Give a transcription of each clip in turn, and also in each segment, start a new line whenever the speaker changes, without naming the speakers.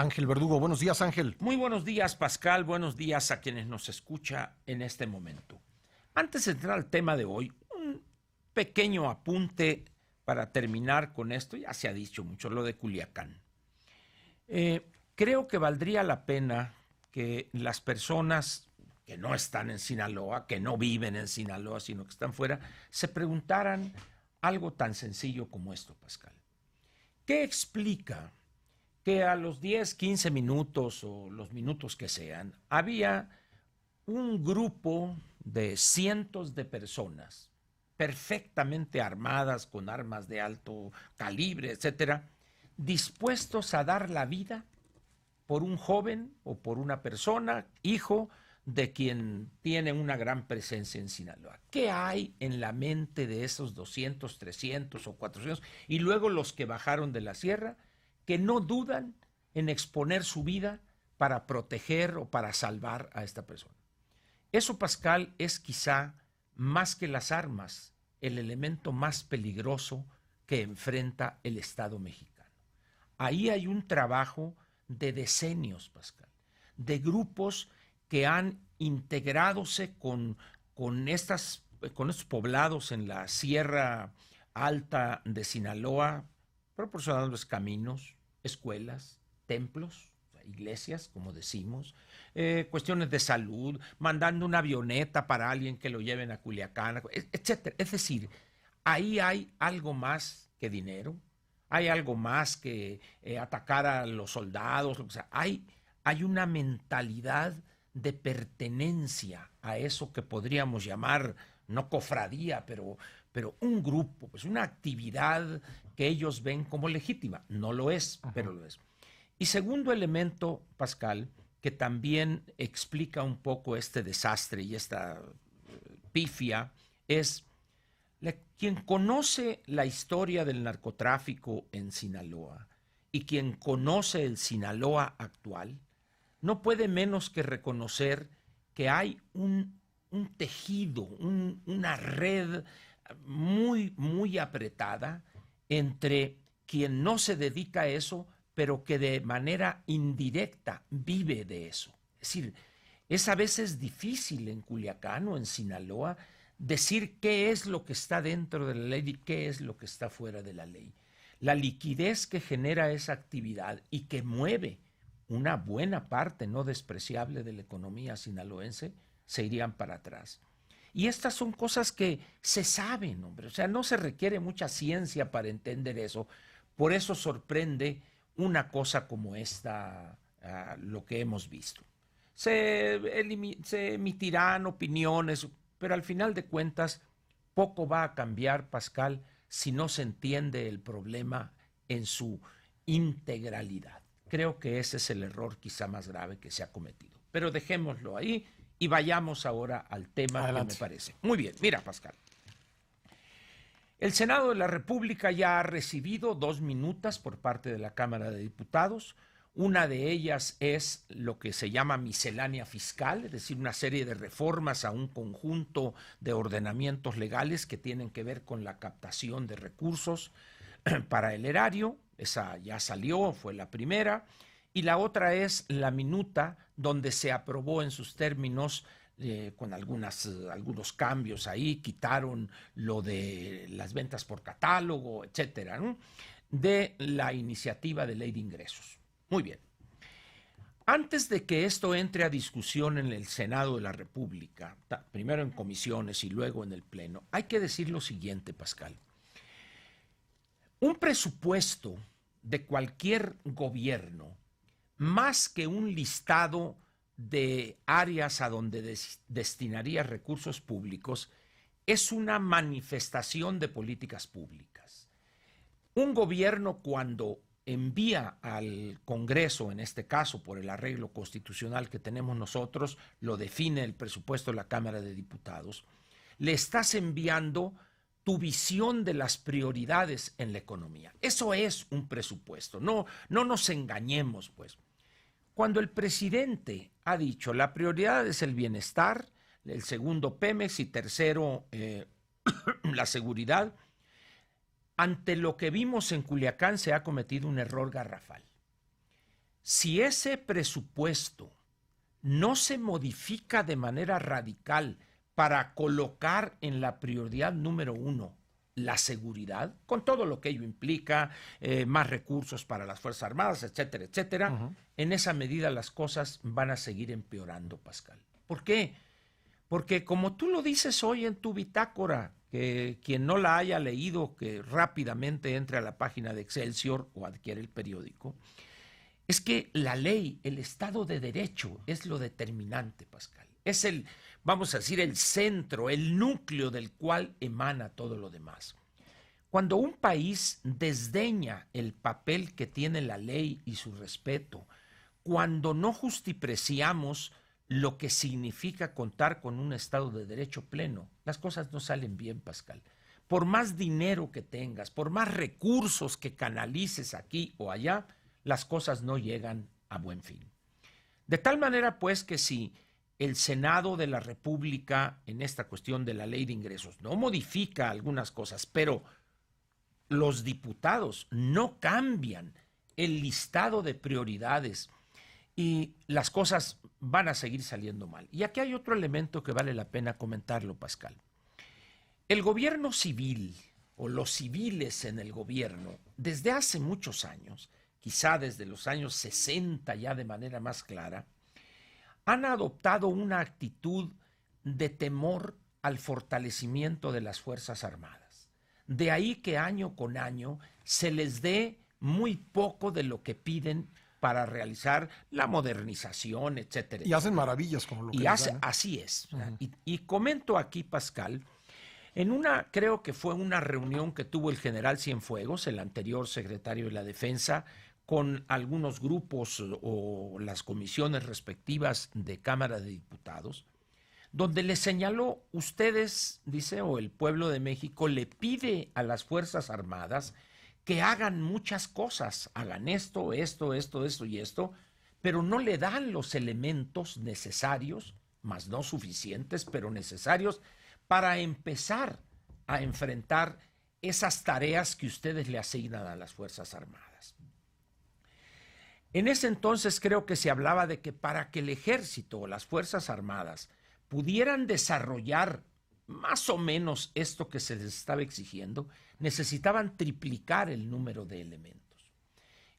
Ángel Verdugo. Buenos días, Ángel.
Muy buenos días, Pascal. Buenos días a quienes nos escucha en este momento. Antes de entrar al tema de hoy, un pequeño apunte para terminar con esto. Ya se ha dicho mucho lo de Culiacán. Creo que valdría la pena que las personas que no están en Sinaloa, que no viven en Sinaloa, sino que están fuera, se preguntaran algo tan sencillo como esto, Pascal. ¿Qué explica que a los 10, 15 minutos o los minutos que sean, había un grupo de cientos de personas perfectamente armadas con armas de alto calibre, etcétera, dispuestos a dar la vida por un joven o por una persona, hijo de quien tiene una gran presencia en Sinaloa? ¿Qué hay en la mente de esos 200, 300 o 400 y luego los que bajaron de la sierra, que no dudan en exponer su vida para proteger o para salvar a esta persona? Eso, Pascal, es quizá, más que las armas, el elemento más peligroso que enfrenta el Estado mexicano. Ahí hay un trabajo de decenios, Pascal, de grupos que han integradose con estos poblados en la Sierra Alta de Sinaloa, proporcionándoles caminos, escuelas, templos, iglesias, como decimos, cuestiones de salud, mandando una avioneta para alguien que lo lleven a Culiacán, etcétera. Es decir, ahí hay algo más que dinero, hay algo más que atacar a los soldados, o sea, hay una mentalidad de pertenencia a eso que podríamos llamar, no cofradía, pero un grupo, pues una actividad que ellos ven como legítima. No lo es, pero lo es. Y segundo elemento, Pascal, que también explica un poco este desastre y esta pifia, es quien conoce la historia del narcotráfico en Sinaloa y quien conoce el Sinaloa actual, no puede menos que reconocer que hay un tejido, una red muy, muy apretada entre quien no se dedica a eso, pero que de manera indirecta vive de eso. Es decir, es a veces difícil en Culiacán o en Sinaloa decir qué es lo que está dentro de la ley y qué es lo que está fuera de la ley. La liquidez que genera esa actividad y que mueve una buena parte no despreciable de la economía sinaloense se irían para atrás. Y estas son cosas que se saben, hombre. O sea, no se requiere mucha ciencia para entender eso. Por eso sorprende una cosa como esta, lo que hemos visto. Se emitirán opiniones, pero al final de cuentas poco va a cambiar, Pascal, si no se entiende el problema en su integralidad. Creo que ese es el error quizá más grave que se ha cometido. Pero dejémoslo ahí y vayamos ahora al tema. Adelante. Que me parece. Muy bien, mira, Pascal. El Senado de la República ya ha recibido 2 minutas por parte de la Cámara de Diputados. Una de ellas es lo que se llama miscelánea fiscal, es decir, una serie de reformas a un conjunto de ordenamientos legales que tienen que ver con la captación de recursos para el erario. Esa ya salió, fue la primera. Y la otra es la minuta, donde se aprobó en sus términos con algunos cambios ahí, quitaron lo de las ventas por catálogo, etcétera, ¿no?, de la iniciativa de ley de ingresos. Muy bien. Antes de que esto entre a discusión en el Senado de la República, primero en comisiones y luego en el Pleno, hay que decir lo siguiente, Pascal. Un presupuesto de cualquier gobierno, más que un listado de áreas a donde destinaría recursos públicos, es una manifestación de políticas públicas. Un gobierno, cuando envía al Congreso, en este caso por el arreglo constitucional que tenemos nosotros, lo define el presupuesto de la Cámara de Diputados, le estás enviando tu visión de las prioridades en la economía. Eso es un presupuesto, no nos engañemos, pues. Cuando el presidente ha dicho la prioridad es el bienestar, el segundo Pemex y tercero la seguridad, ante lo que vimos en Culiacán se ha cometido un error garrafal. Si ese presupuesto no se modifica de manera radical para colocar en la prioridad número 1 la seguridad, con todo lo que ello implica, más recursos para las Fuerzas Armadas, etcétera, etcétera, en esa medida las cosas van a seguir empeorando, Pascal. ¿Por qué? Porque como tú lo dices hoy en tu bitácora, que quien no la haya leído, que rápidamente entre a la página de Excelsior o adquiere el periódico, es que la ley, el Estado de Derecho es lo determinante, Pascal. Es el, vamos a decir, el centro, el núcleo del cual emana todo lo demás. Cuando un país desdeña el papel que tiene la ley y su respeto, cuando no justipreciamos lo que significa contar con un Estado de Derecho pleno, las cosas no salen bien, Pascal. Por más dinero que tengas, por más recursos que canalices aquí o allá, las cosas no llegan a buen fin. De tal manera, pues, que si el Senado de la República, en esta cuestión de la ley de ingresos, no modifica algunas cosas, pero los diputados no cambian el listado de prioridades y las cosas van a seguir saliendo mal. Y aquí hay otro elemento que vale la pena comentarlo, Pascal. El gobierno civil o los civiles en el gobierno, desde hace muchos años, quizá desde los años 60 ya de manera más clara, han adoptado una actitud de temor al fortalecimiento de las Fuerzas Armadas. De ahí que año con año se les dé muy poco de lo que piden para realizar la modernización, etcétera.
Y hacen maravillas con lo que les dan, ¿eh?
Así es. Y comento aquí, Pascal, en una, creo que fue una reunión que tuvo el general Cienfuegos, el anterior secretario de la Defensa, con algunos grupos o las comisiones respectivas de Cámara de Diputados, donde le señaló, ustedes, dice, o el pueblo de México le pide a las Fuerzas Armadas que hagan muchas cosas, hagan esto y esto, pero no le dan los elementos necesarios, más no suficientes, pero necesarios, para empezar a enfrentar esas tareas que ustedes le asignan a las Fuerzas Armadas. En ese entonces creo que se hablaba de que para que el ejército o las Fuerzas Armadas pudieran desarrollar más o menos esto que se les estaba exigiendo, necesitaban triplicar el número de elementos.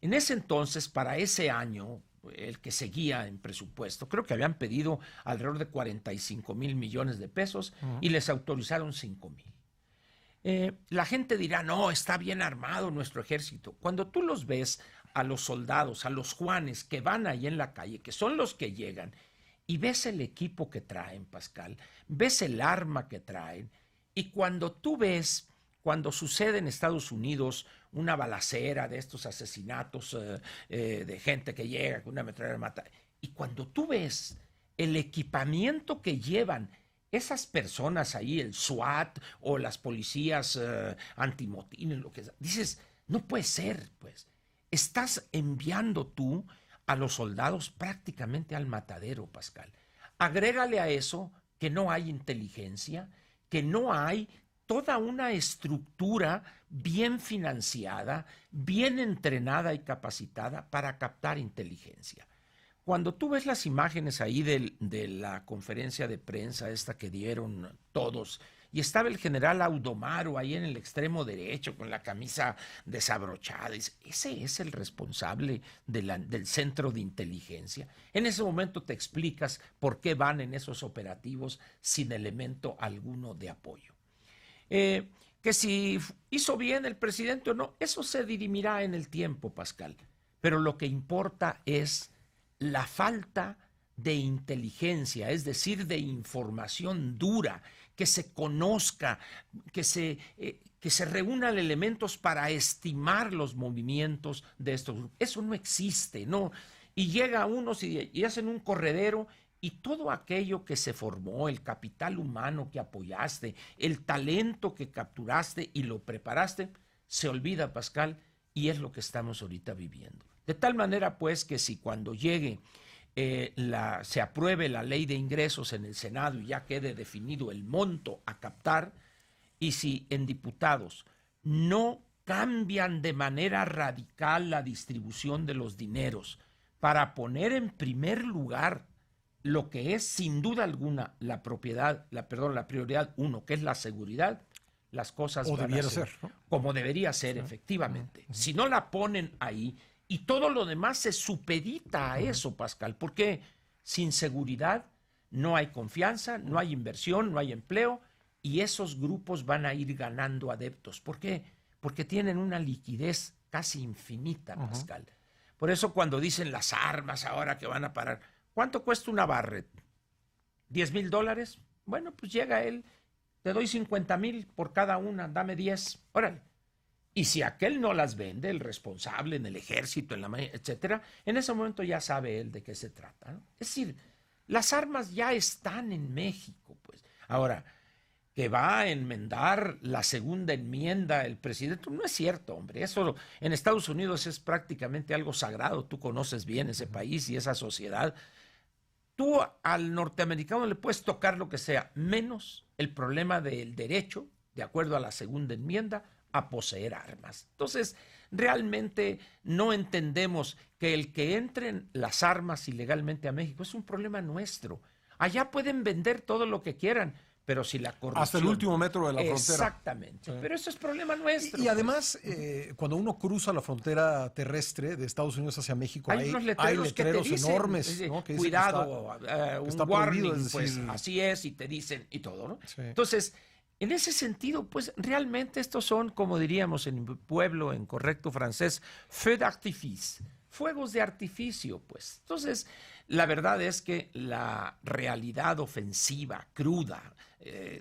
En ese entonces, para ese año, el que seguía en presupuesto, creo que habían pedido alrededor de 45,000 millones de pesos y les autorizaron 5,000. La gente dirá, no, está bien armado nuestro ejército. Cuando tú los ves a los soldados, a los Juanes que van ahí en la calle, que son los que llegan, y ves el equipo que traen, Pascal, ves el arma que traen, y cuando tú ves, cuando sucede en Estados Unidos una balacera de estos asesinatos de gente que llega con una ametralladora mata, y cuando tú ves el equipamiento que llevan esas personas ahí, el SWAT o las policías antimotines, lo que sea, dices, no puede ser, pues. Estás enviando tú a los soldados prácticamente al matadero, Pascal. Agrégale a eso que no hay inteligencia, que no hay toda una estructura bien financiada, bien entrenada y capacitada para captar inteligencia. Cuando tú ves las imágenes ahí de la conferencia de prensa esta que dieron todos, y estaba el general Audomaro ahí en el extremo derecho con la camisa desabrochada, ese es el responsable del centro de inteligencia. En ese momento te explicas por qué van en esos operativos sin elemento alguno de apoyo. Que si hizo bien el presidente o no, eso se dirimirá en el tiempo, Pascal. Pero lo que importa es la falta de inteligencia, es decir, de información dura, que se conozca, que se reúnan elementos para estimar los movimientos de estos grupos. Eso no existe, ¿no? Y llega unos y hacen un corredero y todo aquello que se formó, el capital humano que apoyaste, el talento que capturaste y lo preparaste, se olvida, Pascal, y es lo que estamos ahorita viviendo. De tal manera, pues, que si cuando llegue se apruebe la ley de ingresos en el Senado y ya quede definido el monto a captar, y si en diputados no cambian de manera radical la distribución de los dineros, para poner en primer lugar lo que es sin duda alguna la prioridad uno, que es la seguridad, las cosas van a ser, ¿no? Como debería ser, efectivamente. Si no la ponen ahí y todo lo demás se supedita a eso, Pascal, porque sin seguridad no hay confianza, no hay inversión, no hay empleo y esos grupos van a ir ganando adeptos. ¿Por qué? Porque tienen una liquidez casi infinita, Pascal. Por eso cuando dicen las armas ahora que van a parar, ¿cuánto cuesta una Barrett? $10,000. Bueno, pues llega él, te doy 50,000 por cada una, dame 10, órale. Y si aquel no las vende, el responsable en el ejército, en la etcétera, en ese momento ya sabe él de qué se trata, ¿no? Es decir, las armas ya están en México, pues. Ahora, que va a enmendar la segunda enmienda el presidente, no es cierto, hombre. Eso en Estados Unidos es prácticamente algo sagrado. Tú conoces bien ese país y esa sociedad. Tú al norteamericano le puedes tocar lo que sea, menos el problema del derecho, de acuerdo a la segunda enmienda, a poseer armas. Entonces, realmente no entendemos que el que entren las armas ilegalmente a México es un problema nuestro. Allá pueden vender todo lo que quieran, pero si la corrupción...
Hasta el último metro de la frontera.
Exactamente, sí. Pero eso es problema nuestro.
Y además, cuando uno cruza la frontera terrestre de Estados Unidos hacia México, hay letreros
dicen,
enormes, ¿no? Que
cuidado,
que está
un warning,
prohibido, es
pues
decir...
así es, y te dicen, y todo, ¿no?
Sí.
Entonces, en ese sentido, pues realmente estos son, como diríamos en mi pueblo, en correcto francés, feux d'artifice, fuegos de artificio, pues. Entonces, la verdad es que la realidad ofensiva, cruda,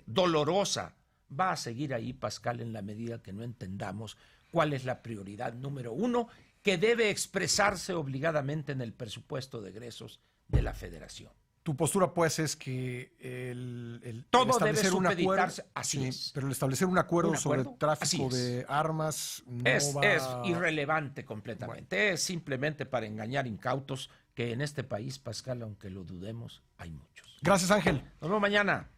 dolorosa, va a seguir ahí, Pascal, en la medida que no entendamos cuál es la prioridad número uno que debe expresarse obligadamente en el presupuesto de egresos de la Federación.
Tu postura, pues, es que
todo debe supeditarse, así es.
Pero el establecer un acuerdo sobre el tráfico de armas
es irrelevante completamente. Bueno. Es simplemente para engañar incautos que en este país, Pascal, aunque lo dudemos, hay muchos.
Gracias, Ángel.
Nos vemos mañana.